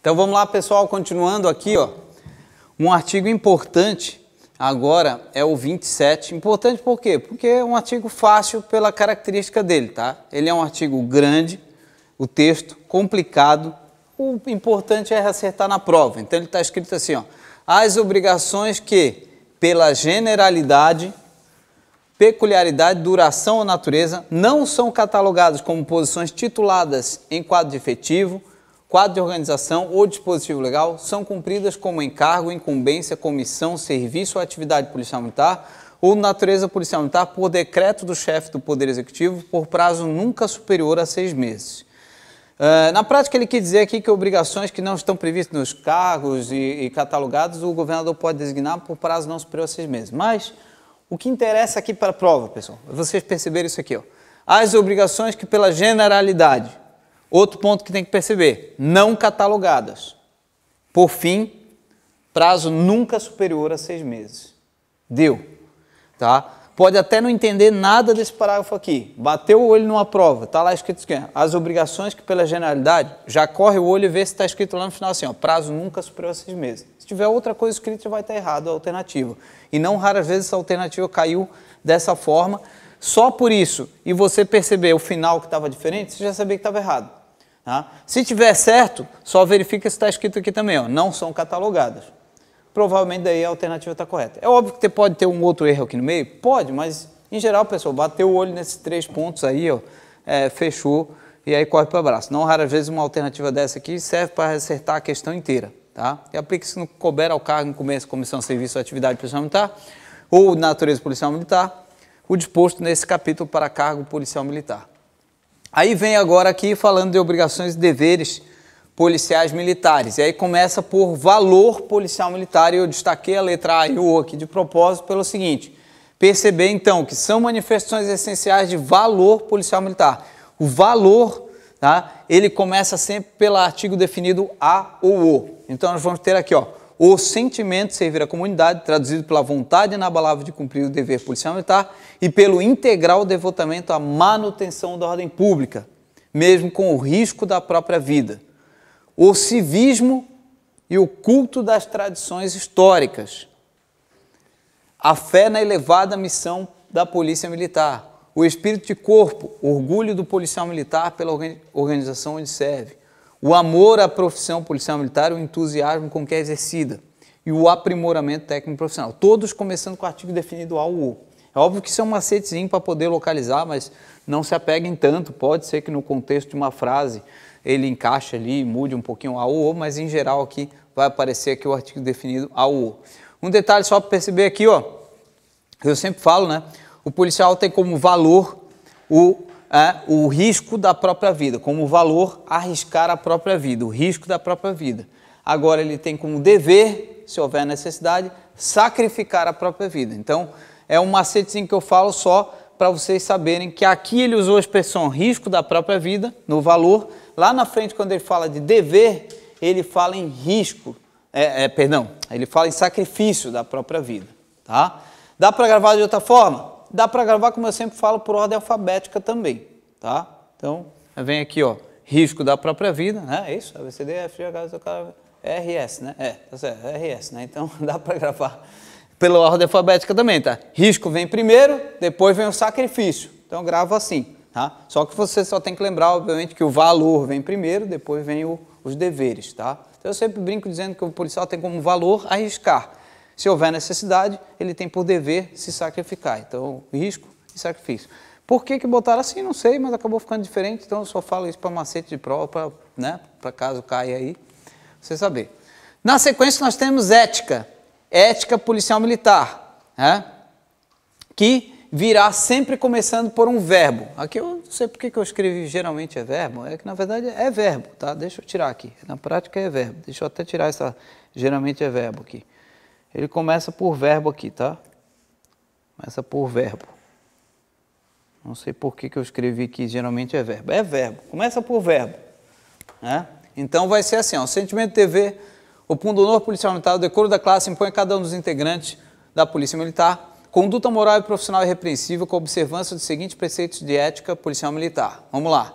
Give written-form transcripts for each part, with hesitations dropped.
Então vamos lá, pessoal, continuando aqui, ó. Um artigo importante agora é o 27. Importante por quê? Porque é um artigo fácil pela característica dele, tá? Ele é um artigo grande, o texto complicado. O importante é acertar na prova. Então ele está escrito assim, ó. As obrigações que, pela generalidade, peculiaridade, duração ou natureza, não são catalogadas como posições tituladas em quadro de efetivo, quadro de organização ou dispositivo legal, são cumpridas como encargo, incumbência, comissão, serviço ou atividade policial militar ou natureza policial militar por decreto do chefe do Poder Executivo por prazo nunca superior a 6 meses. Na prática, ele quer dizer aqui que obrigações que não estão previstas nos cargos e catalogados, o governador pode designar por prazo não superior a 6 meses. Mas o que interessa aqui para a prova, pessoal, é vocês perceberem isso aqui, ó. As obrigações que pela generalidade, outro ponto que tem que perceber, não catalogadas. Por fim, prazo nunca superior a 6 meses. Deu, tá? Pode até não entender nada desse parágrafo aqui. Bateu o olho numa prova, tá lá escrito assim, as obrigações que pela generalidade, já corre o olho e vê se está escrito lá no final assim, ó, prazo nunca superior a 6 meses. Se tiver outra coisa escrita, já vai estar errado a alternativa. E não raras vezes essa alternativa caiu dessa forma. Só por isso, e você perceber o final que estava diferente, você já sabia que estava errado. Tá? Se tiver certo, só verifica se está escrito aqui também, ó, não são catalogadas. Provavelmente daí a alternativa está correta. É óbvio que você pode ter um outro erro aqui no meio? Pode, mas em geral, pessoal, bateu o olho nesses 3 pontos aí, ó, fechou e aí corre para o abraço. Não raras vezes uma alternativa dessa aqui serve para acertar a questão inteira. Tá? E aplica-se no que couber ao cargo, incumbência, comissão, serviço ou atividade policial militar ou natureza policial militar, o disposto nesse capítulo para cargo policial militar. Aí vem agora aqui falando de obrigações e deveres policiais militares. E aí começa por valor policial militar, e eu destaquei a letra A e o O aqui de propósito pelo seguinte, perceber então que são manifestações essenciais de valor policial militar. O valor, tá, ele começa sempre pelo artigo definido A ou O. Então nós vamos ter aqui, ó, o sentimento de servir à comunidade, traduzido pela vontade inabalável de cumprir o dever policial militar e pelo integral devotamento à manutenção da ordem pública, mesmo com o risco da própria vida. O civismo e o culto das tradições históricas. A fé na elevada missão da polícia militar. O espírito de corpo, orgulho do policial militar pela organização onde serve. O amor à profissão policial militar e o entusiasmo com que é exercida. E o aprimoramento técnico profissional. Todos começando com o artigo definido A ou O. É óbvio que isso é um macetezinho para poder localizar, mas não se apeguem tanto. Pode ser que no contexto de uma frase ele encaixe ali, mude um pouquinho A ou O, mas em geral aqui vai aparecer aqui o artigo definido A ou O. Um detalhe só para perceber aqui, ó, eu sempre falo, né? O policial tem como valor o risco da própria vida, como valor arriscar a própria vida, o risco da própria vida. Agora ele tem como dever, se houver necessidade, sacrificar a própria vida. Então é um macetezinho que eu falo só para vocês saberem que aqui ele usou a expressão risco da própria vida, no valor. Lá na frente, quando ele fala de dever, ele fala em risco, ele fala em sacrifício da própria vida. Tá? Dá para gravar de outra forma? Dá para gravar, como eu sempre falo, por ordem alfabética também. Tá? Então, vem aqui, ó, risco da própria vida, né? É isso? ABCD, F, G, H, RS, né? Tá certo, RS, né? Então, dá para gravar pela ordem alfabética também, tá? Risco vem primeiro, depois vem o sacrifício. Então, gravo assim. Tá? Só que você só tem que lembrar, obviamente, que o valor vem primeiro, depois vem os deveres. Tá? Então eu sempre brinco dizendo que o policial tem como valor arriscar. Se houver necessidade, ele tem por dever se sacrificar. Então, risco e sacrifício. Por que botaram assim? Não sei, mas acabou ficando diferente. Então eu só falo isso para macete de prova, para caso caia aí, você saber. Na sequência nós temos ética. Ética policial militar. Né? Que virá sempre começando por um verbo. Aqui eu não sei porque que eu escrevi geralmente é verbo, é que na verdade é verbo, tá? Deixa eu tirar aqui, na prática é verbo. Deixa eu até tirar essa, geralmente é verbo aqui. Ele começa por verbo aqui, tá? Começa por verbo. Não sei por que eu escrevi que geralmente é verbo. É verbo, começa por verbo. Né? Então vai ser assim, ó, o sentimento de dever, o pundonor policial militar, o decoro da classe impõe a cada um dos integrantes da polícia militar conduta moral e profissional irrepreensível com observância dos seguintes preceitos de ética policial militar. Vamos lá.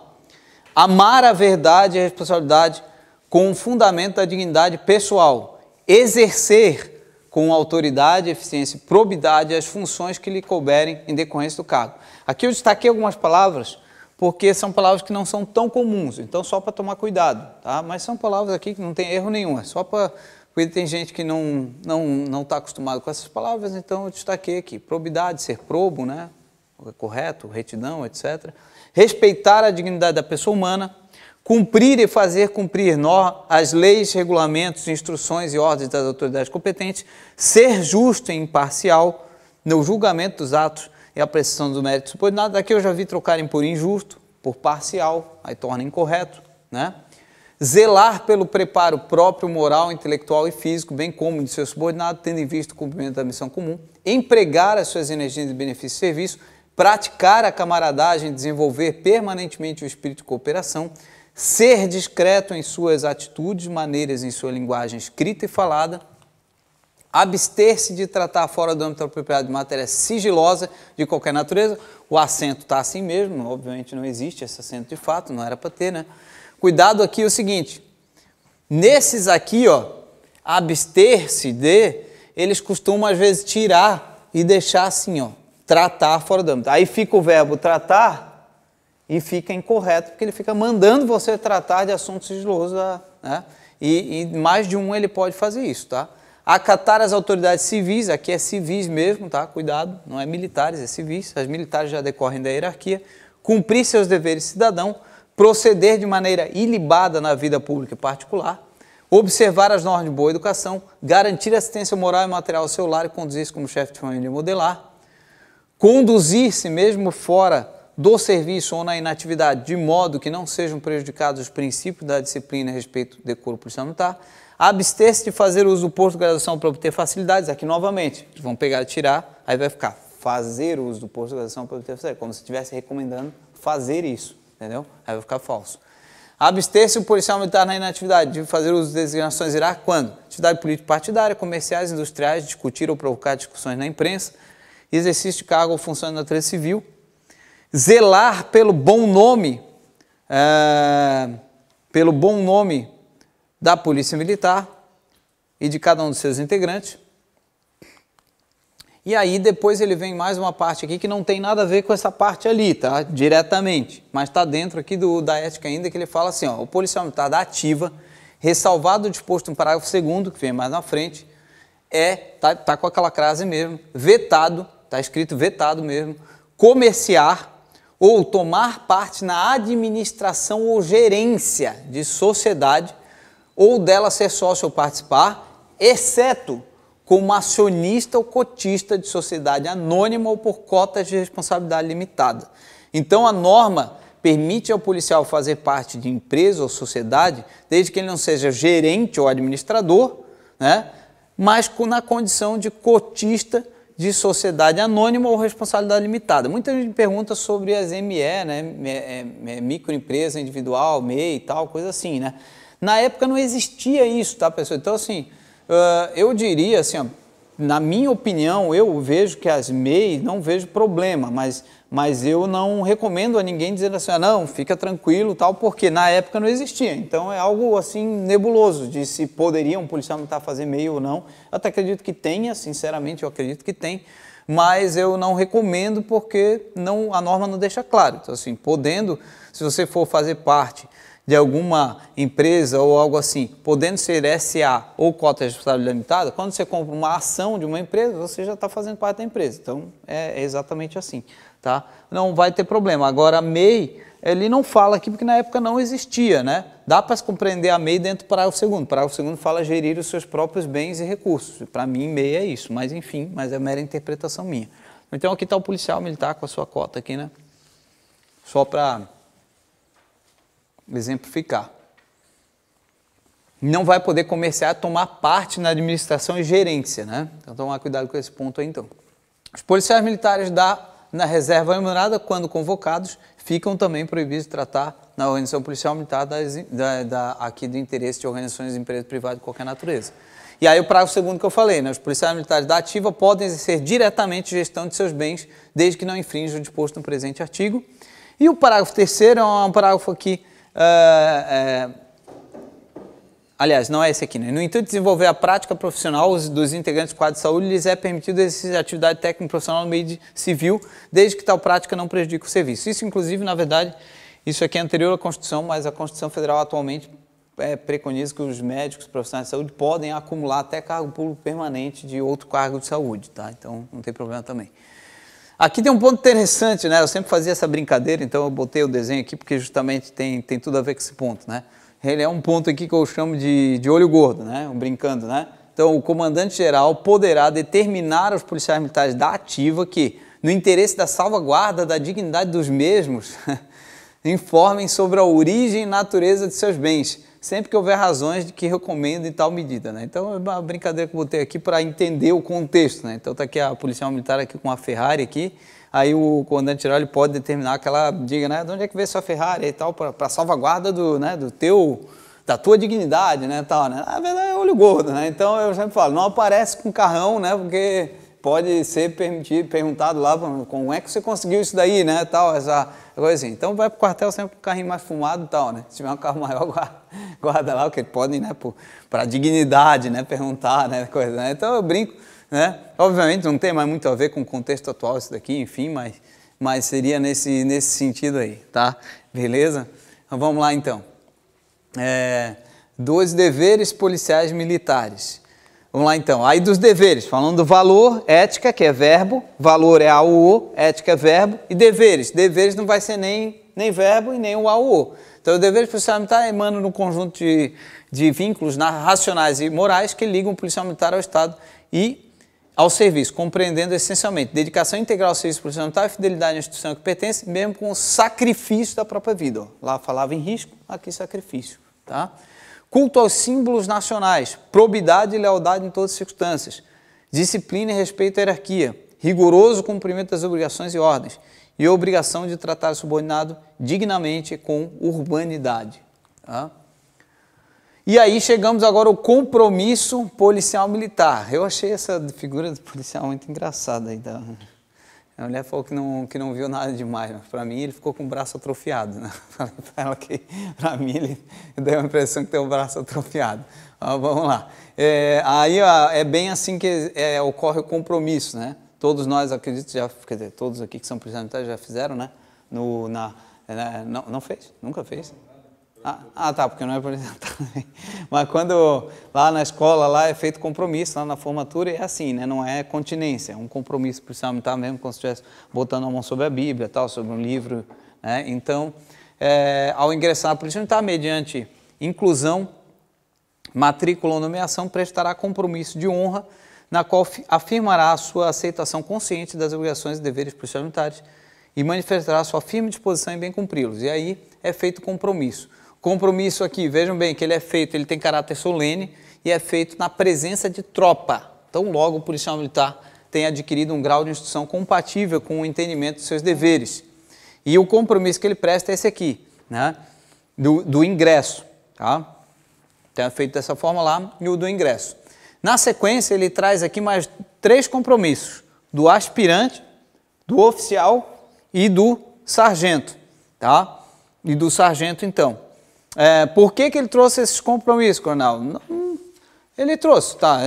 Amar a verdade e a responsabilidade com o fundamento da dignidade pessoal, exercer com autoridade, eficiência e probidade as funções que lhe couberem em decorrência do cargo. Aqui eu destaquei algumas palavras, porque são palavras que não são tão comuns, então só para tomar cuidado, tá? Mas são palavras aqui que não tem erro nenhum, é só para... Porque tem gente que não está acostumado com essas palavras, então eu destaquei aqui. Probidade, ser probo, né? Correto, retidão, etc. Respeitar a dignidade da pessoa humana, cumprir e fazer cumprir as leis, regulamentos, instruções e ordens das autoridades competentes, ser justo e imparcial no julgamento dos atos e apreciação do mérito subordinado. Aqui eu já vi trocarem por injusto, por parcial, aí torna incorreto, né? Zelar pelo preparo próprio, moral, intelectual e físico, bem como de seu subordinado, tendo em vista o cumprimento da missão comum, empregar as suas energias em benefício e serviço, praticar a camaradagem, desenvolver permanentemente o espírito de cooperação, ser discreto em suas atitudes, maneiras em sua linguagem escrita e falada, abster-se de tratar fora do âmbito da propriedade de matéria sigilosa de qualquer natureza. O acento está assim mesmo, obviamente não existe esse acento de fato, não era para ter, né? Cuidado aqui é o seguinte, nesses aqui, ó, abster-se de, eles costumam às vezes tirar e deixar assim, ó, tratar fora do âmbito. Aí fica o verbo tratar e fica incorreto, porque ele fica mandando você tratar de assuntos sigilosos, né? E mais de um ele pode fazer isso, tá? Acatar as autoridades civis, aqui é civis mesmo, tá? Cuidado, não é militares, é civis, as militares já decorrem da hierarquia. Cumprir seus deveres cidadão, proceder de maneira ilibada na vida pública e particular, observar as normas de boa educação, garantir assistência moral e material ao seu lar e conduzir-se como chefe de família modelar, conduzir-se mesmo fora do serviço ou na inatividade, de modo que não sejam prejudicados os princípios da disciplina a respeito do decoro policial militar, abster-se de fazer uso do posto de graduação para obter facilidades, aqui novamente, vão pegar e tirar, aí vai ficar fazer uso do posto de graduação para obter facilidades, como se estivesse recomendando fazer isso. Entendeu? Aí vai ficar falso. Abster-se o policial militar na inatividade de fazer uso de designações irá quando? Atividade política partidária, comerciais, industriais, discutir ou provocar discussões na imprensa, exercício de cargo ou função de natureza civil, zelar pelo bom nome da polícia militar e de cada um dos seus integrantes. E aí depois ele vem mais uma parte aqui que não tem nada a ver com essa parte ali, tá? Diretamente, mas está dentro aqui da ética ainda, que ele fala assim, ó, o policial militar da ativa, ressalvado o disposto no parágrafo 2º, que vem mais na frente, tá com aquela crase mesmo, vetado, está escrito vetado mesmo, comerciar ou tomar parte na administração ou gerência de sociedade ou dela ser sócio ou participar, exceto como acionista ou cotista de sociedade anônima ou por cotas de responsabilidade limitada. Então, a norma permite ao policial fazer parte de empresa ou sociedade, desde que ele não seja gerente ou administrador, né, mas na condição de cotista de sociedade anônima ou responsabilidade limitada. Muita gente pergunta sobre as ME, né, microempresa individual, MEI e tal, coisa assim, né. Na época não existia isso, tá, pessoal? Então, assim, eu diria assim, ó, na minha opinião, eu vejo que as MEI não vejo problema, mas eu não recomendo a ninguém dizer assim, não, fica tranquilo, tal, porque na época não existia. Então é algo assim nebuloso de se poderia um policial militar fazer MEI ou não. Eu até acredito que tenha, sinceramente eu acredito que tem, mas eu não recomendo porque a norma não deixa claro. Então assim, podendo, se você for fazer parte de alguma empresa ou algo assim, podendo ser SA ou cota de responsabilidade limitada, quando você compra uma ação de uma empresa, você já está fazendo parte da empresa. Então, é exatamente assim, tá? Não vai ter problema. Agora, a MEI, ele não fala aqui porque na época não existia, né? Dá para se compreender a MEI dentro do parágrafo 2º. O parágrafo 2º fala gerir os seus próprios bens e recursos. Para mim, MEI é isso, mas enfim, mas é mera interpretação minha. Então, aqui está o policial militar com a sua cota aqui, né? Só para exemplificar. Não vai poder comerciar, tomar parte na administração e gerência, né? Então, tomar cuidado com esse ponto aí, então. Os policiais militares na reserva remunerada, quando convocados, ficam também proibidos de tratar na organização policial militar aqui do interesse de organizações de empresas privadas de qualquer natureza. E aí o parágrafo 2º que eu falei, né? Os policiais militares da ativa podem exercer diretamente gestão de seus bens, desde que não infrinjam o disposto no presente artigo. E o parágrafo 3º é um parágrafo aqui aliás, não é esse aqui, né? No intuito de desenvolver a prática profissional dos integrantes do quadro de saúde, lhes é permitido exercer atividade técnica profissional no meio civil, desde que tal prática não prejudique o serviço. Isso, inclusive, na verdade, isso aqui é anterior à Constituição, mas a Constituição Federal atualmente preconiza que os médicos profissionais de saúde podem acumular até cargo público permanente de outro cargo de saúde, tá? Então, não tem problema também. Aqui tem um ponto interessante, né? Eu sempre fazia essa brincadeira, então eu botei o desenho aqui porque justamente tem tudo a ver com esse ponto, né? Ele é um ponto aqui que eu chamo de olho gordo, né? Brincando, né? Então, o comandante-geral poderá determinar aos policiais militares da ativa que, no interesse da salvaguarda da dignidade dos mesmos, informem sobre a origem e natureza de seus bens, sempre que houver razões de que recomendem tal medida, né? Então, é uma brincadeira que eu botei aqui para entender o contexto, né? Então, está aqui a policial militar aqui com a Ferrari aqui, aí o comandante-geral ele pode determinar que ela diga, né, de onde é que veio sua Ferrari e tal, para salvaguarda da tua dignidade, né, tal, né? Na verdade é olho gordo, né? Então, eu sempre falo, não aparece com carrão, né, porque pode ser perguntado lá, como é que você conseguiu isso daí, né, tal, essa coisa assim. Então, vai para o quartel sempre com um carrinho mais fumado e tal, né? Se tiver um carro maior, guarda lá, porque podem, né, para dignidade, né, perguntar, né, coisa, né? Então, eu brinco, né? Obviamente, não tem mais muito a ver com o contexto atual isso daqui, enfim, mas seria nesse sentido aí, tá? Beleza? Então, vamos lá, então. Dos deveres policiais militares. Vamos lá então, aí dos deveres, falando do valor, ética, que é verbo, valor é AUO, ética é verbo, e deveres. Deveres não vai ser nem verbo e nem o AUO. Então, o dever policial militar emana no conjunto de vínculos racionais e morais que ligam o policial militar ao Estado e ao serviço, compreendendo essencialmente dedicação integral ao serviço policial militar e fidelidade à instituição que pertence, mesmo com o sacrifício da própria vida. Ó. Lá falava em risco, aqui sacrifício, tá? Culto aos símbolos nacionais, probidade e lealdade em todas as circunstâncias, disciplina e respeito à hierarquia, rigoroso cumprimento das obrigações e ordens, e a obrigação de tratar o subordinado dignamente com urbanidade. Tá? E aí chegamos agora ao compromisso policial militar. Eu achei essa figura do policial muito engraçada. Então, a mulher falou que não viu nada demais, mas para mim ele ficou com o braço atrofiado. Né? Falei para ela que, para mim, ele deu a impressão que tem o braço atrofiado. Vamos lá. Aí é bem assim que ocorre o compromisso, né? Todos nós, acredito, quer dizer, todos aqui que são policiais militares já fizeram, né? Não fez? Nunca fez? Tá, porque não é policial. Mas quando lá na escola lá é feito compromisso, lá na formatura é assim, né? Não é continência, é um compromisso policial militar mesmo, como se estivesse botando a mão sobre a Bíblia, tal, sobre um livro, né? Então, ao ingressar na polícia militar, mediante inclusão, matrícula ou nomeação, prestará compromisso de honra, na qual afirmará a sua aceitação consciente das obrigações e deveres policiais militares e manifestará a sua firme disposição em bem cumpri-los. E aí é feito compromisso. Compromisso aqui, vejam bem que ele tem caráter solene e é feito na presença de tropa. Então, logo o policial militar tem adquirido um grau de instrução compatível com o entendimento dos seus deveres. E o compromisso que ele presta é esse aqui, né? Do ingresso, tá? Então, é feito dessa forma lá e o do ingresso. Na sequência, ele traz aqui mais 3 compromissos, do aspirante, do oficial e do sargento, tá? E do sargento, então. Por que ele trouxe esses compromissos, coronel? Não, ele trouxe, tá?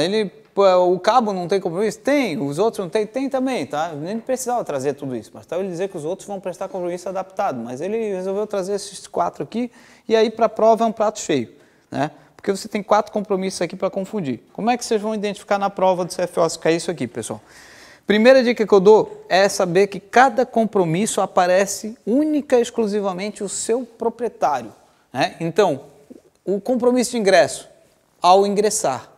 O cabo não tem compromisso? Tem. Os outros não tem? Tem também, tá? Nem precisava trazer tudo isso, mas ele dizer que os outros vão prestar compromisso adaptado, mas ele resolveu trazer esses 4 aqui e aí para a prova é um prato cheio, né? Porque você tem 4 compromissos aqui para confundir. Como é que vocês vão identificar na prova do CFO se cair isso aqui, pessoal? Primeira dica que eu dou é saber que cada compromisso aparece única e exclusivamente o seu proprietário, né? Então, o compromisso de ingresso, ao ingressar,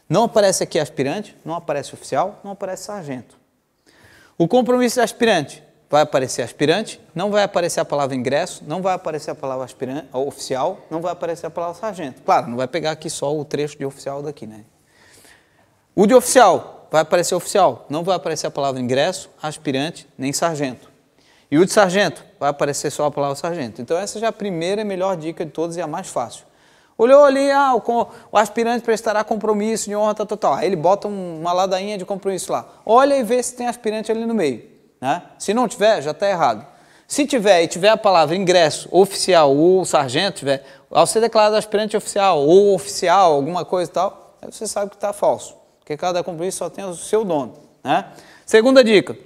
não aparece aqui aspirante, não aparece oficial, não aparece sargento. O compromisso de aspirante, vai aparecer aspirante, não vai aparecer a palavra ingresso, não vai aparecer a palavra aspirante, oficial, não vai aparecer a palavra sargento. Claro, não vai pegar aqui só o trecho de oficial daqui, né? O de oficial, vai aparecer oficial, não vai aparecer a palavra ingresso, aspirante, nem sargento. E o de sargento, vai aparecer só a palavra sargento. Então essa já é a primeira e melhor dica de todas e a mais fácil. Olhou ali, o aspirante prestará compromisso de honra, tal. Aí ele bota uma ladainha de compromisso lá. Olha e vê se tem aspirante ali no meio, né? Se não tiver, já está errado. Se tiver e tiver a palavra ingresso, oficial ou sargento, tiver, ao ser declarado aspirante oficial ou oficial, alguma coisa e tal, aí você sabe que está falso, porque cada compromisso só tem o seu dono, né? Segunda dica,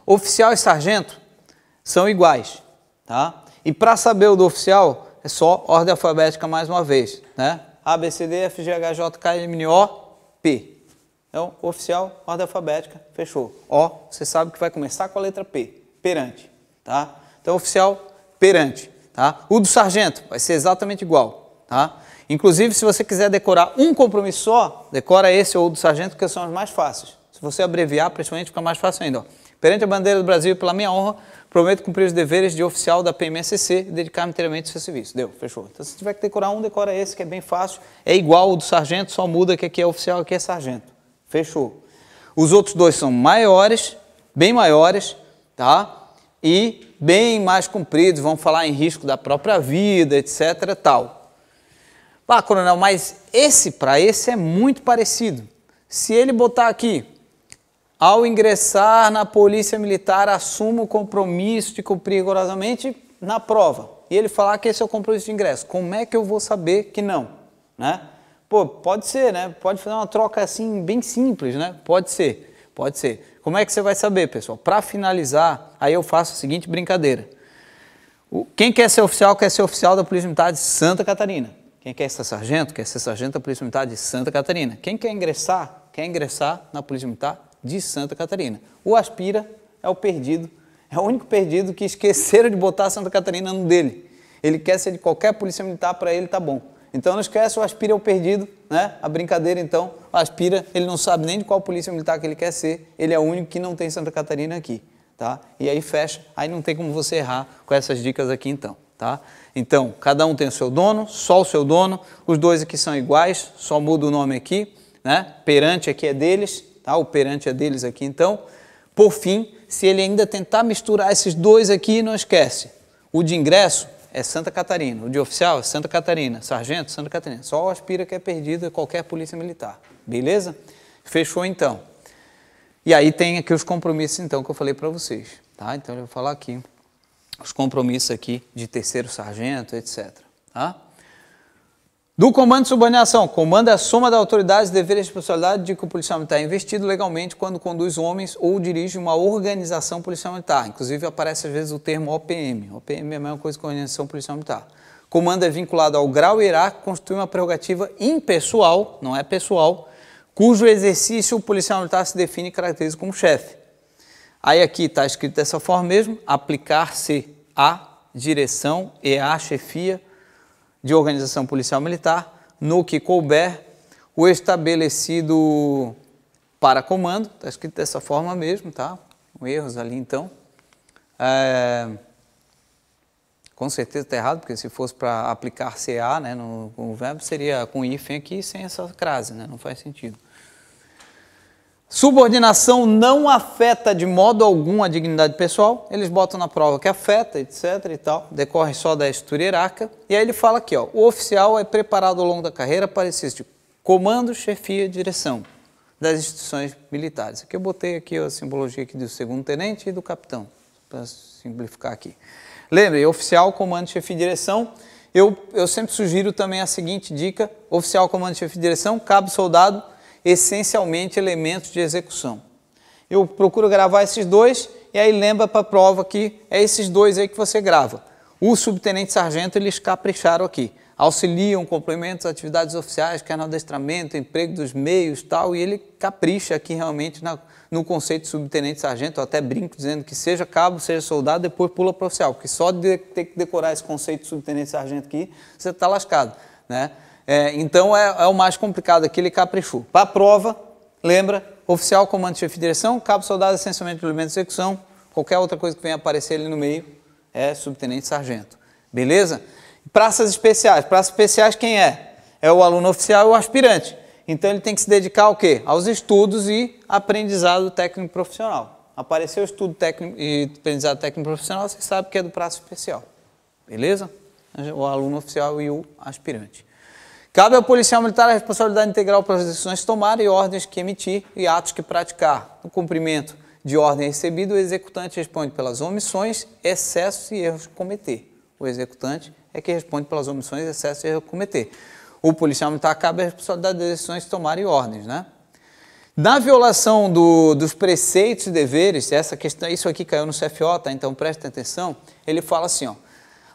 oficial e sargento são iguais, tá? E para saber o do oficial, é só ordem alfabética mais uma vez, né? A, B, C, D, F, G, H, J, K, L, M, N, O, P. Então, oficial, ordem alfabética, fechou. O, você sabe que vai começar com a letra P, perante, tá? Então, oficial, perante, tá? O do sargento vai ser exatamente igual, tá? Inclusive, se você quiser decorar um compromisso só, decora esse ou o do sargento, porque são os mais fáceis. Se você abreviar, principalmente, fica mais fácil ainda, ó. Perante a bandeira do Brasil e pela minha honra, prometo cumprir os deveres de oficial da PMSC e dedicar-me inteiramente ao seu serviço. Deu, fechou. Então, se tiver que decorar um, decora esse, que é bem fácil. É igual ao do sargento, só muda que aqui é oficial e aqui é sargento. Fechou. Os outros dois são maiores, bem maiores, tá? E bem mais compridos, vão falar em risco da própria vida, etc. tal. Ah, coronel, mas para esse é muito parecido. Se ele botar aqui, ao ingressar na Polícia Militar, assumo o compromisso de cumprir rigorosamente na prova. E ele falar que esse é o compromisso de ingresso. Como é que eu vou saber que não? Né? Pô, pode ser, né? Pode fazer uma troca assim, bem simples, né? Pode ser, pode ser. Como é que você vai saber, pessoal? Para finalizar, aí eu faço a seguinte brincadeira. Quem quer ser oficial da Polícia Militar de Santa Catarina. Quem quer ser sargento da Polícia Militar de Santa Catarina. Quem quer ingressar na Polícia Militar de Santa Catarina. O aspira é o perdido, é o único perdido que esqueceram de botar Santa Catarina no dele. Ele quer ser de qualquer polícia militar, para ele tá bom. Então não esquece, o aspira é o perdido, né? A brincadeira então, o aspira, ele não sabe nem de qual polícia militar que ele quer ser, ele é o único que não tem Santa Catarina aqui, tá? E aí fecha, aí não tem como você errar com essas dicas aqui então, tá? Então, cada um tem o seu dono, só o seu dono, os dois aqui são iguais, só muda o nome aqui, né? Perante aqui é deles, tá? O perante é deles aqui, então. Por fim, se ele ainda tentar misturar esses dois aqui, não esquece. O de ingresso é Santa Catarina, o de oficial é Santa Catarina, sargento, Santa Catarina. Só o aspira que é perdido é qualquer polícia militar. Beleza? Fechou, então. E aí tem aqui os compromissos, então, que eu falei para vocês. Tá? Então, eu vou falar aqui os compromissos aqui de terceiro sargento, etc. Tá? Do comando de subordinação, comando é a soma da autoridade, deveres e responsabilidade de que o policial militar é investido legalmente quando conduz homens ou dirige uma organização policial militar. Inclusive aparece às vezes o termo OPM. OPM é a mesma coisa que organização policial militar. Comando é vinculado ao grau hierárquico, constitui uma prerrogativa impessoal, não é pessoal, cujo exercício o policial militar se define e caracteriza como chefe. Aí aqui está escrito dessa forma mesmo, aplicar-se à direção e à chefia de organização policial militar, no que couber, o estabelecido para comando, está escrito dessa forma mesmo, tá? Com erros ali então. Com certeza está errado, porque se fosse para aplicar CA, né, no verbo, seria com hífen aqui sem essa crase, né? Não faz sentido. Subordinação não afeta de modo algum a dignidade pessoal, eles botam na prova que afeta, etc. e tal, decorre só da estrutura hierárquica, e aí ele fala aqui, ó, o oficial é preparado ao longo da carreira para exercício de comando, chefia e direção das instituições militares. Aqui eu botei aqui a simbologia aqui do segundo tenente e do capitão, para simplificar aqui. Lembre, oficial, comando, chefia e direção. Eu sempre sugiro também a seguinte dica, oficial, comando, chefia e direção, cabo, soldado, essencialmente elementos de execução. Eu procuro gravar esses dois e aí lembra para a prova que é esses dois aí que você grava. O subtenente sargento, eles capricharam aqui. Auxiliam, complementam as atividades oficiais, quer no adestramento, emprego dos meios tal, e ele capricha aqui realmente no conceito de subtenente sargento. Eu até brinco dizendo que seja cabo, seja soldado, depois pula para oficial, porque só de ter que decorar esse conceito de subtenente sargento aqui, você está lascado, né? Então é o mais complicado aqui, ele caprichou. Para a prova, lembra, oficial, comando, chefe de direção, cabo, soldado, essencialmente elemento de execução, qualquer outra coisa que venha aparecer ali no meio é subtenente sargento. Beleza? Praças especiais quem é? É o aluno oficial e o aspirante. Então ele tem que se dedicar ao quê? Aos estudos e aprendizado técnico profissional. Apareceu o estudo técnico e aprendizado técnico profissional, você sabe que é do praça especial. Beleza? O aluno oficial e o aspirante. Cabe ao policial militar a responsabilidade integral pelas decisões que tomar e ordens que emitir e atos que praticar, no cumprimento de ordem recebida, o executante responde pelas omissões, excessos e erros que cometer. O executante é que responde pelas omissões, excessos e erros que cometer. O policial militar cabe a responsabilidade das decisões de tomarem ordens, né? Na violação dos preceitos e deveres, essa questão, isso aqui caiu no CFO, tá? Então prestem atenção, ele fala assim, ó,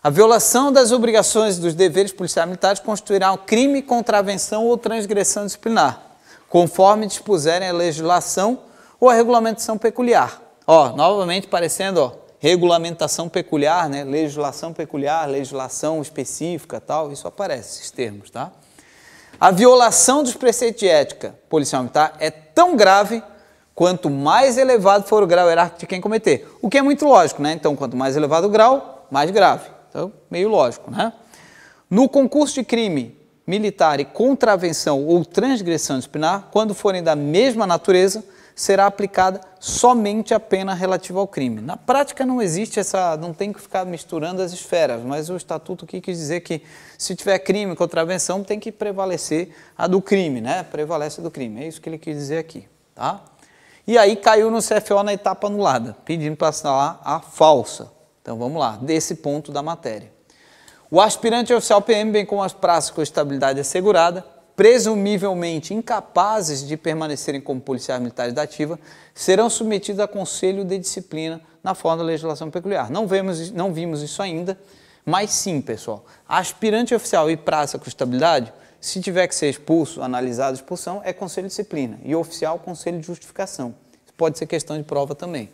a violação das obrigações e dos deveres policiais militares constituirá um crime, contravenção ou transgressão disciplinar, conforme dispuserem a legislação ou a regulamentação peculiar. Ó, novamente parecendo, ó, regulamentação peculiar, né? Legislação peculiar, legislação específica, tal, isso aparece, esses termos, tá? A violação dos preceitos de ética policial militar é tão grave quanto mais elevado for o grau hierárquico de quem cometer. O que é muito lógico, né? Então, quanto mais elevado o grau, mais grave. Então, meio lógico, né? No concurso de crime militar e contravenção ou transgressão disciplinar, quando forem da mesma natureza, será aplicada somente a pena relativa ao crime. Na prática não existe essa, não tem que ficar misturando as esferas, mas o estatuto aqui quis dizer que se tiver crime, contravenção, tem que prevalecer a do crime, né? Prevalece a do crime, é isso que ele quis dizer aqui, tá? E aí caiu no CFO na etapa anulada, pedindo para assinalar a falsa. Então vamos lá, desse ponto da matéria. O aspirante oficial PM, bem como as praças com estabilidade assegurada, presumivelmente incapazes de permanecerem como policiais militares da ativa, serão submetidos a conselho de disciplina na forma da legislação peculiar. Não vimos isso ainda, mas sim, pessoal, aspirante oficial e praça com estabilidade, se tiver que ser expulso, analisado a expulsão, é conselho de disciplina, e oficial, conselho de justificação. Isso pode ser questão de prova também.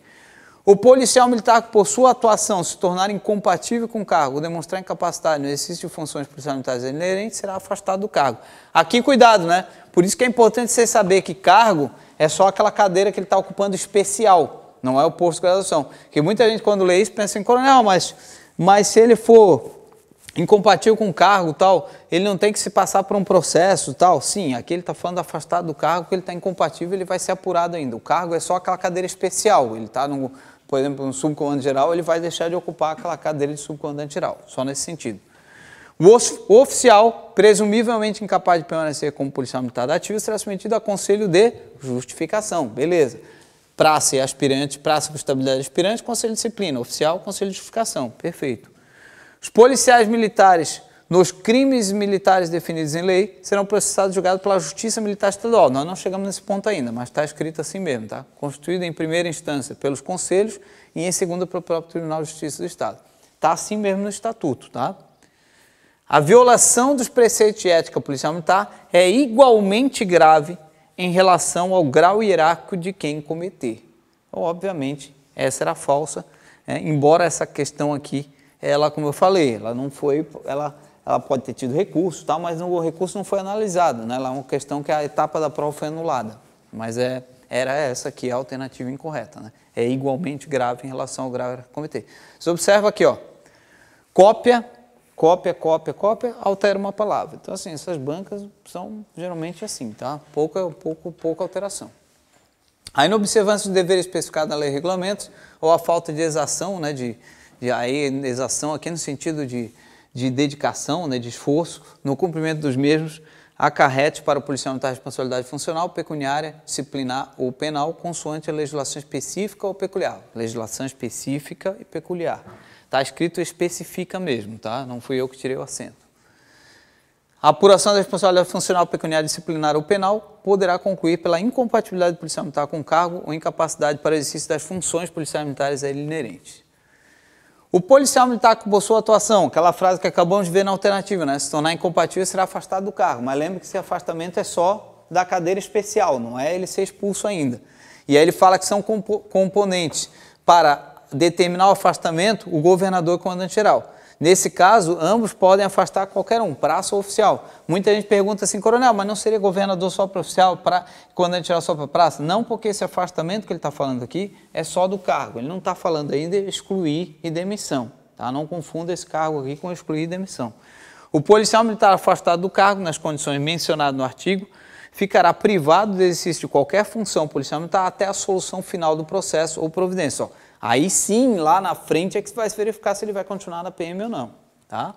O policial militar que, por sua atuação, se tornar incompatível com o cargo ou demonstrar incapacidade no exercício de funções policiais militares inerentes, será afastado do cargo. Aqui, cuidado, né? Por isso que é importante você saber que cargo é só aquela cadeira que ele está ocupando especial, não é o posto de graduação. Porque muita gente, quando lê isso, pensa em coronel, mas se ele for incompatível com o cargo, tal, ele não tem que se passar por um processo, tal. Sim, aqui ele está falando afastado do cargo, porque ele está incompatível, ele vai ser apurado ainda. O cargo é só aquela cadeira especial, ele está, por exemplo, no subcomandante geral, ele vai deixar de ocupar aquela cadeira de subcomandante geral, só nesse sentido. O oficial, presumivelmente incapaz de permanecer como policial militar ativo, será submetido a conselho de justificação, beleza. Praça e aspirante, praça com estabilidade aspirante, conselho de disciplina, oficial, conselho de justificação, perfeito. Os policiais militares, nos crimes militares definidos em lei, serão processados e julgados pela Justiça Militar Estadual. Nós não chegamos nesse ponto ainda, mas está escrito assim mesmo, tá? Constituído em primeira instância pelos conselhos e em segunda pelo próprio Tribunal de Justiça do Estado. Está assim mesmo no Estatuto, tá? A violação dos preceitos de ética policial militar é igualmente grave em relação ao grau hierárquico de quem cometer. Então, obviamente, essa era falsa, embora essa questão aqui, ela, como eu falei, ela não foi, ela pode ter tido recurso, tal, mas o recurso não foi analisado, né? Ela é uma questão que a etapa da prova foi anulada, mas era essa aqui a alternativa incorreta, né? É igualmente grave em relação ao grau a cometer. Você observa aqui, ó, cópia, altera uma palavra. Então, assim, essas bancas são geralmente assim, tá? Pouca alteração. A inobservância dos deveres especificados na lei e regulamentos, ou a falta de exação, né, exação aqui no sentido de dedicação, né, de esforço, no cumprimento dos mesmos, acarrete para o policial militar responsabilidade funcional, pecuniária, disciplinar ou penal, consoante a legislação específica ou peculiar. Legislação específica e peculiar. Está escrito especifica mesmo, tá? Não fui eu que tirei o acento. A apuração da responsabilidade funcional, pecuniária, disciplinar ou penal poderá concluir pela incompatibilidade do policial militar com o cargo ou incapacidade para o exercício das funções policiais militares a ele inerentes. O policial militar que por sua atuação, aquela frase que acabamos de ver na alternativa, né? Se tornar incompatível, será afastado do cargo. Mas lembre que esse afastamento é só da cadeira especial, não é ele ser expulso ainda. E aí ele fala que são componentes para determinar o afastamento, o governador e o comandante-geral. Nesse caso, ambos podem afastar qualquer um, praça ou oficial. Muita gente pergunta assim, coronel, mas não seria governador só para oficial, comandante-geral só para praça? Não, porque esse afastamento que ele está falando aqui é só do cargo. Ele não está falando ainda de excluir e demissão. Tá? Não confunda esse cargo aqui com excluir e demissão. O policial militar afastado do cargo, nas condições mencionadas no artigo, ficará privado do exercício de qualquer função policial militar até a solução final do processo ou providência. Ó, aí sim, lá na frente é que vai se verificar se ele vai continuar na PM ou não. Tá?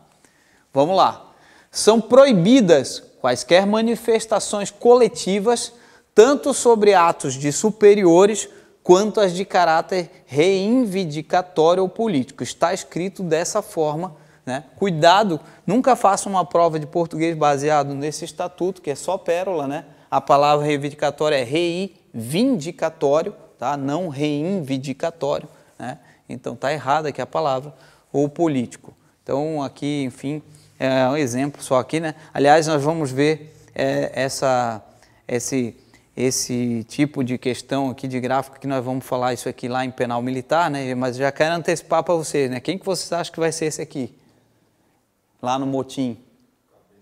Vamos lá. São proibidas quaisquer manifestações coletivas, tanto sobre atos de superiores quanto as de caráter reivindicatório ou político. Está escrito dessa forma, né? Cuidado, nunca faça uma prova de português baseado nesse estatuto, que é só pérola, né? A palavra reivindicatório é reivindicatório, tá? Não reivindicatório, né? Então está errada aqui a palavra, ou político. Então aqui, enfim, é um exemplo só aqui, né? Aliás, nós vamos ver esse tipo de questão aqui de gráfico, que nós vamos falar isso aqui lá em penal militar, né? Mas já quero antecipar para vocês, né? Quem que vocês acham que vai ser esse aqui? Lá no motim?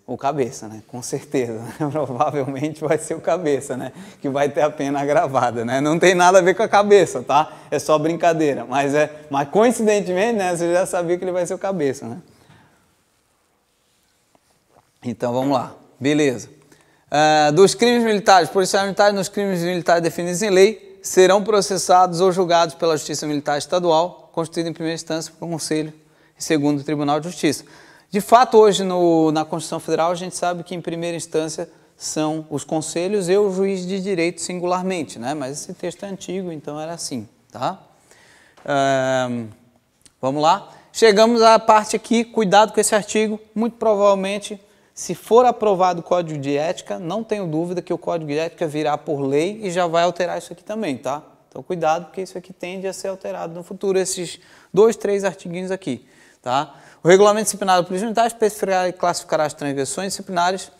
O cabeça, né? Com certeza. Provavelmente vai ser o cabeça, né? Que vai ter a pena agravada, né? Não tem nada a ver com a cabeça, tá? É só brincadeira. Mas coincidentemente, né? Você já sabia que ele vai ser o cabeça, né? Então vamos lá. Beleza. Dos crimes militares, policiais militares nos crimes militares definidos em lei serão processados ou julgados pela Justiça Militar Estadual, constituída em primeira instância por Conselho e segundo Tribunal de Justiça. De fato, hoje na Constituição Federal a gente sabe que em primeira instância são os conselhos e o juiz de direito singularmente, né? Mas esse texto é antigo, então era assim, tá? Vamos lá. Chegamos à parte aqui, cuidado com esse artigo, muito provavelmente, se for aprovado o Código de Ética, não tenho dúvida que o Código de Ética virá por lei e já vai alterar isso aqui também, tá? Então cuidado, porque isso aqui tende a ser alterado no futuro, esses 2, 3 artiguinhos aqui, tá? O regulamento disciplinar da Polícia Militar especificará e classificará as transgressões disciplinares,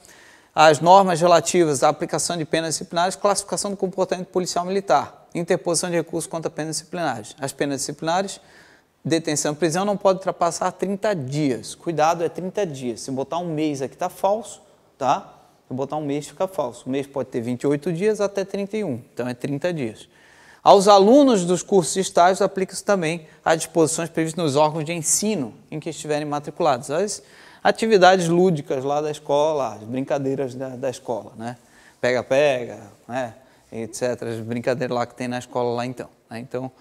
as normas relativas à aplicação de penas disciplinares, classificação do comportamento policial militar, interposição de recursos contra penas disciplinares. As penas disciplinares, detenção e prisão não pode ultrapassar 30 dias. Cuidado, é 30 dias. Se botar um mês aqui está falso, tá? Se botar um mês fica falso. O mês pode ter 28 dias até 31, então é 30 dias. Aos alunos dos cursos de estágios aplica-se também as disposições previstas nos órgãos de ensino em que estiverem matriculados. As atividades lúdicas lá da escola, as brincadeiras da escola, né? Pega-pega, né? Etc. As brincadeiras lá que tem na escola lá então, né? Então,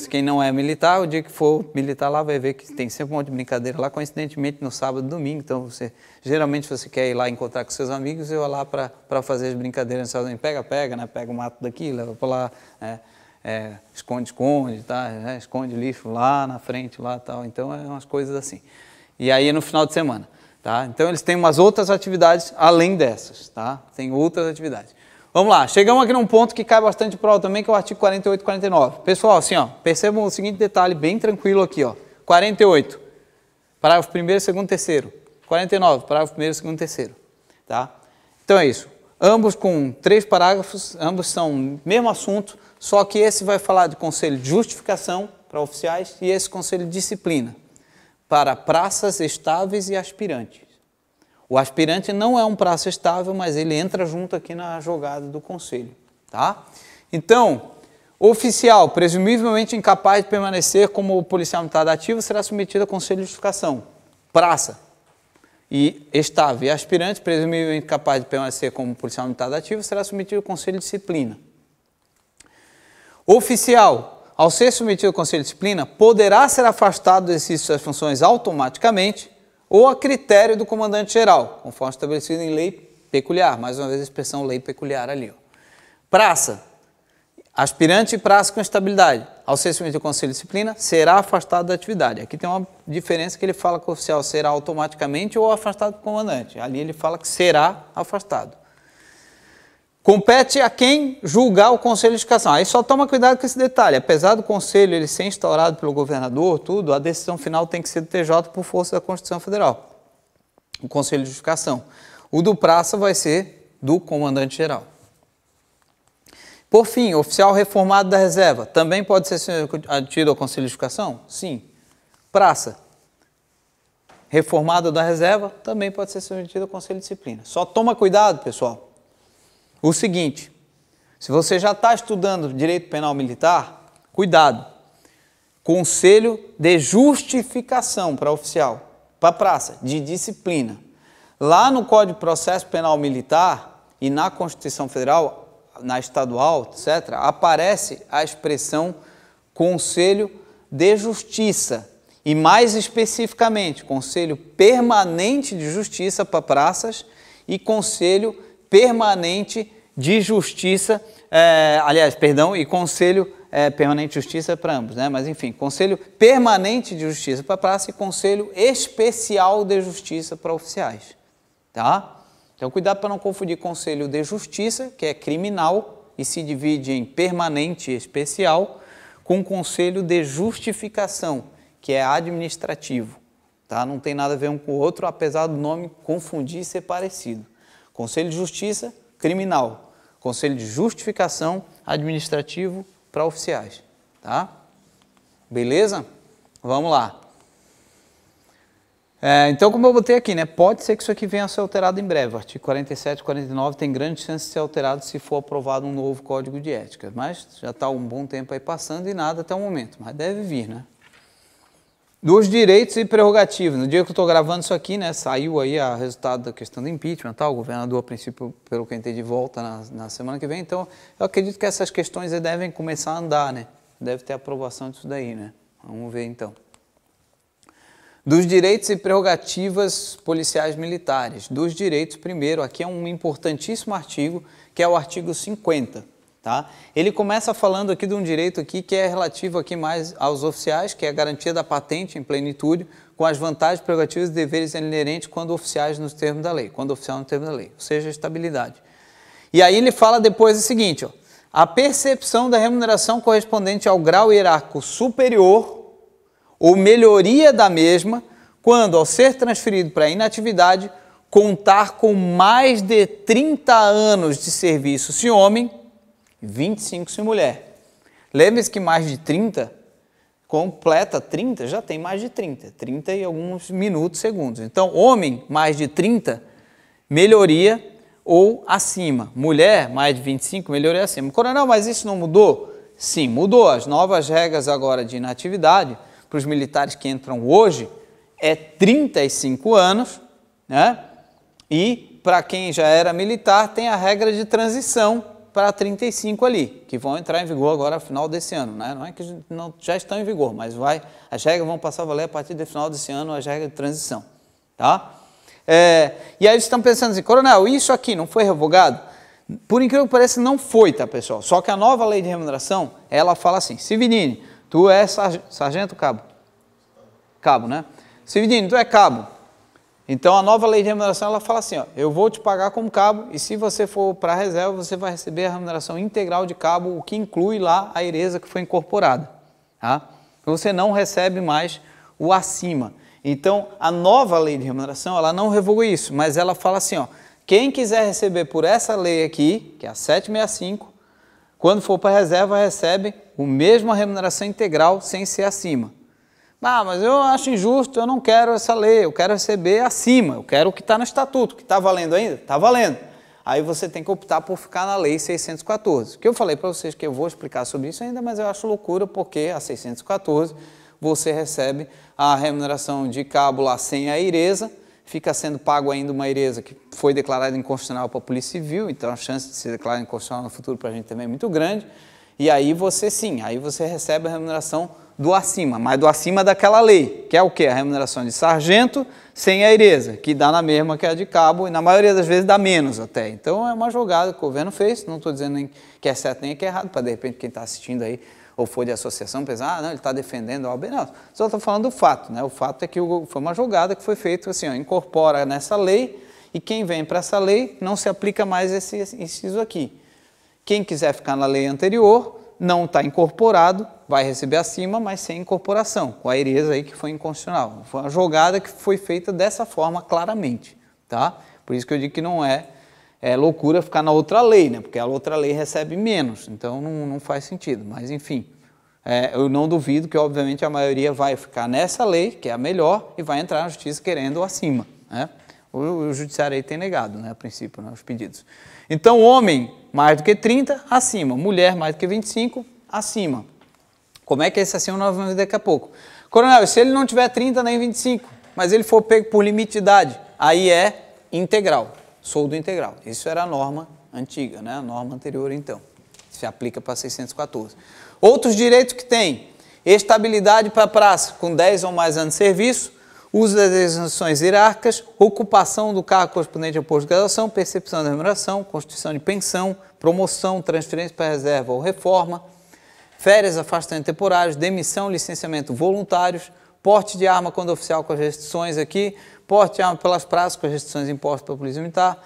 quem não é militar, o dia que for militar lá vai ver que tem sempre um monte de brincadeira lá, coincidentemente no sábado e domingo, então geralmente você quer ir lá encontrar com seus amigos e ir lá para fazer as brincadeiras, pega-pega, né? Pega o mato daqui, leva para lá, esconde-esconde, tá? Esconde lixo lá na frente, lá tal, então é umas coisas assim. E aí no final de semana, tá? Então eles têm umas outras atividades além dessas, tá? Tem outras atividades. Vamos lá, chegamos aqui num ponto que cai bastante prova também, que é o artigo 48 e 49. Pessoal, assim, ó, percebam o seguinte detalhe, bem tranquilo aqui, ó. 48, parágrafo 1º, 2º, 3º. 49, parágrafo 1º, 2º, 3º. Tá? Então é isso. Ambos com 3 parágrafos, ambos são mesmo assunto, só que esse vai falar de conselho de justificação para oficiais e esse conselho de disciplina para praças estáveis e aspirantes. O aspirante não é um praça estável, mas ele entra junto aqui na jogada do conselho, tá? Então, oficial, presumivelmente incapaz de permanecer como policial militar ativo, será submetido a conselho de justificação. Praça e estável e aspirante, presumivelmente incapaz de permanecer como policial militar ativo, será submetido ao conselho de disciplina. Oficial, ao ser submetido ao conselho de disciplina, poderá ser afastado do exercício das funções automaticamente ou a critério do comandante-geral, conforme estabelecido em lei peculiar. Mais uma vez a expressão lei peculiar ali. Ó. Praça. Aspirante e praça com estabilidade. Ao ser submetido ao conselho de disciplina, será afastado da atividade. Aqui tem uma diferença que ele fala que o oficial será automaticamente ou afastado do comandante. Ali ele fala que será afastado. Compete a quem julgar o conselho de justificação. Aí só toma cuidado com esse detalhe. Apesar do conselho ele ser instaurado pelo governador, tudo, a decisão final tem que ser do TJ por força da Constituição Federal. O conselho de justificação. O do praça vai ser do comandante-geral. Por fim, oficial reformado da reserva. Também pode ser admitido ao conselho de justificação? Sim. Praça. Reformado da reserva também pode ser submetido ao conselho de disciplina. Só toma cuidado, pessoal. O seguinte, se você já está estudando direito penal militar, cuidado. Conselho de justificação para oficial, para praça, de disciplina. Lá no Código de Processo Penal Militar e na Constituição Federal, na estadual, etc., aparece a expressão Conselho de Justiça. E mais especificamente, Conselho Permanente de Justiça para praças e Conselho Permanente de Justiça, e Conselho Permanente de Justiça para ambos, né? Mas enfim, Conselho Permanente de Justiça para praça e Conselho Especial de Justiça para oficiais, tá? Então, cuidado para não confundir Conselho de Justiça, que é criminal e se divide em permanente e especial, com Conselho de Justificação, que é administrativo, tá? Não tem nada a ver um com o outro, apesar do nome confundir e ser parecido. Conselho de Justiça, criminal. Conselho de Justificação, administrativo para oficiais, tá? Beleza? Vamos lá. Então, como eu botei aqui, né? Pode ser que isso aqui venha a ser alterado em breve. O artigo 47 e 49 tem grande chance de ser alterado se for aprovado um novo Código de Ética. Mas já está um bom tempo aí passando e nada até o momento. Mas deve vir, né? Dos direitos e prerrogativas. No dia que eu estou gravando isso aqui, né? Saiu aí o resultado da questão do impeachment, tá? O governador, a princípio, pelo que eu entendi, volta na semana que vem. Então, eu acredito que essas questões devem começar a andar, né? Deve ter aprovação disso daí, né? Vamos ver, então. Dos direitos e prerrogativas policiais militares. Dos direitos, primeiro, aqui é um importantíssimo artigo, que é o artigo 50, tá? Ele começa falando aqui de um direito aqui que é relativo aqui mais aos oficiais, que é a garantia da patente em plenitude, com as vantagens, prerrogativas e deveres inerentes quando oficiais nos termos da lei, quando oficial no termo da lei, ou seja, estabilidade. E aí ele fala depois o seguinte, ó, a percepção da remuneração correspondente ao grau hierárquico superior ou melhoria da mesma, quando, ao ser transferido para a inatividade, contar com mais de 30 anos de serviço se homem, 25 se mulher. Lembre-se que mais de 30, completa 30, já tem mais de 30, 30 e alguns minutos, segundos. Então, homem, mais de 30, melhoria ou acima. Mulher, mais de 25, melhoria acima. Coronel, mas isso não mudou? Sim, mudou. As novas regras agora de inatividade para os militares que entram hoje é 35 anos, né? E para quem já era militar tem a regra de transição para 35 ali, que vão entrar em vigor agora no final desse ano, né? Não é que não, já estão em vigor, mas as regras vão passar a valer a partir do final desse ano, as regras de transição, tá? E aí eles estão pensando assim, coronel, isso aqui não foi revogado? Por incrível que pareça, não foi, tá, pessoal? Só que a nova lei de remuneração, ela fala assim, Cividini, tu é sargento ou cabo? Cabo, né? Cividini, tu é cabo. Então, a nova lei de remuneração, ela fala assim, ó, eu vou te pagar como cabo e se você for para a reserva, você vai receber a remuneração integral de cabo, o que inclui lá a heresa que foi incorporada, tá? Você não recebe mais o acima. Então, a nova lei de remuneração, ela não revogou isso, mas ela fala assim, ó, quem quiser receber por essa lei aqui, que é a 765, quando for para a reserva, recebe a mesma remuneração integral sem ser acima. Ah, mas eu acho injusto, eu não quero essa lei, eu quero receber acima, eu quero o que está no estatuto, que está valendo ainda? Está valendo. Aí você tem que optar por ficar na lei 614. Que eu falei para vocês que eu vou explicar sobre isso ainda, mas eu acho loucura porque a 614 você recebe a remuneração de cabo lá sem a heresa, fica sendo pago ainda uma heresa que foi declarada inconstitucional para a Polícia Civil, então a chance de ser declarada inconstitucional no futuro para a gente também é muito grande. E aí você sim, aí você recebe a remuneração do acima, mas do acima daquela lei, que é o quê? A remuneração de sargento sem a heresa, que dá na mesma que a de cabo e na maioria das vezes dá menos até. Então é uma jogada que o governo fez, não estou dizendo nem que é certo nem que é errado, para de repente quem está assistindo aí ou for de associação pensar, ah, não, ele está defendendo a OAB, não, só estou falando do fato, né? O fato é que foi uma jogada que foi feita assim, ó, incorpora nessa lei e quem vem para essa lei não se aplica mais esse inciso aqui. Quem quiser ficar na lei anterior, não está incorporado, vai receber acima, mas sem incorporação, com a heresa aí que foi inconstitucional. Foi uma jogada que foi feita dessa forma claramente, tá? Por isso que eu digo que não é loucura ficar na outra lei, né? Porque a outra lei recebe menos, então não faz sentido. Mas, enfim, eu não duvido que, obviamente, a maioria vai ficar nessa lei, que é a melhor, e vai entrar na justiça querendo acima, né? O judiciário aí tem negado, né, a princípio, né, os pedidos. Então, homem mais do que 30, acima. Mulher mais do que 25, acima. Como é que é esse acima nós vamos ver daqui a pouco. Coronel, se ele não tiver 30 nem 25, mas ele for pego por limite de idade, aí é integral, soldo integral. Isso era a norma antiga, né, a norma anterior então. Se aplica para 614. Outros direitos que tem, estabilidade para a praça com 10 ou mais anos de serviço, uso das designações hierárquicas, ocupação do cargo correspondente ao posto de graduação, percepção da remuneração, constituição de pensão, promoção, transferência para reserva ou reforma, férias, afastamento temporários, demissão, licenciamento voluntários, porte de arma quando oficial com as restrições aqui, porte de arma pelas praças com as restrições impostas pela Polícia Militar,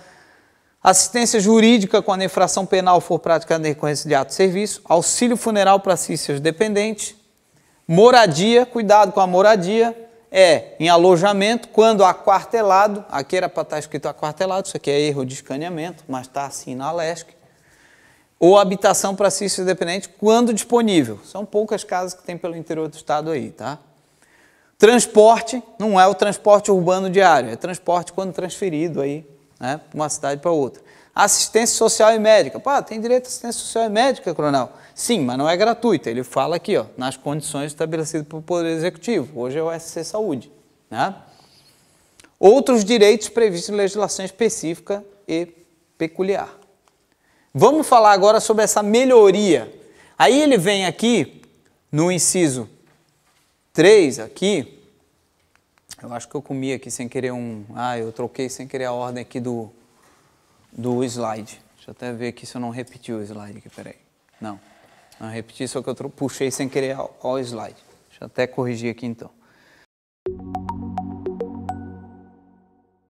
assistência jurídica quando a infração penal for praticada em decorrência de ato de serviço, auxílio funeral para si e seus dependentes, moradia, cuidado com a moradia, em alojamento, quando aquartelado, aqui era para estar escrito aquartelado, isso aqui é erro de escaneamento, mas está assim na LESC, ou habitação para si e seus dependentes, quando disponível. São poucas casas que tem pelo interior do estado aí, tá? Transporte, não é o transporte urbano diário, é transporte quando transferido aí, né, de uma cidade para outra. Assistência social e médica. Pá, tem direito à assistência social e médica, coronel? Sim, mas não é gratuita. Ele fala aqui, ó, nas condições estabelecidas pelo Poder Executivo. Hoje é o SC Saúde, né? Outros direitos previstos em legislação específica e peculiar. Vamos falar agora sobre essa melhoria. Aí ele vem aqui, no inciso 3 aqui, eu acho que eu comi aqui sem querer eu troquei sem querer a ordem aqui do slide. Deixa eu até ver aqui se eu não repeti o slide aqui, peraí. Não repeti, só que eu puxei sem querer ao slide. Deixa eu até corrigir aqui então.